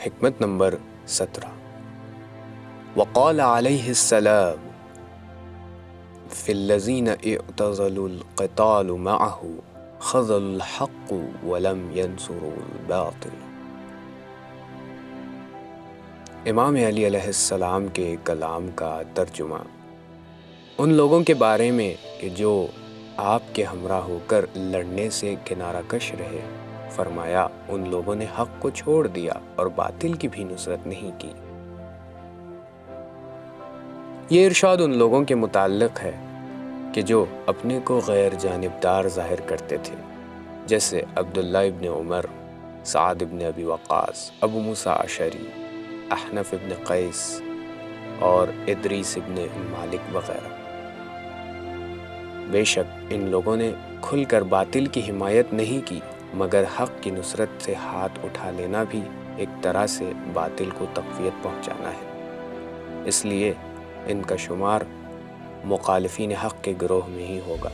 حکمت نمبر 17۔ وقال علیہ السلام فی الذین اعتزلوا القتال معه خذلوا الحق ولم ينصروا الباطل۔ امام علی علیہ السلام کے کلام کا ترجمہ ان لوگوں کے بارے میں کہ جو آپ کے ہمراہ ہو کر لڑنے سے کنارہ کش رہے، فرمایا ان لوگوں نے حق کو چھوڑ دیا اور باطل کی بھی نصرت نہیں کی۔ یہ ارشاد ان لوگوں کے متعلق ہے کہ جو اپنے کو غیر جانبدار ظاہر کرتے تھے، جیسے عبداللہ ابن عمر، سعد ابن ابی وقاص، ابو موسیٰ اشعری، احنف ابن قیس اور ادریس ابن مالک وغیرہ۔ بے شک ان لوگوں نے کھل کر باطل کی حمایت نہیں کی، مگر حق کی نصرت سے ہاتھ اٹھا لینا بھی ایک طرح سے باطل کو تقویت پہنچانا ہے، اس لیے ان کا شمار مخالفین حق کے گروہ میں ہی ہوگا۔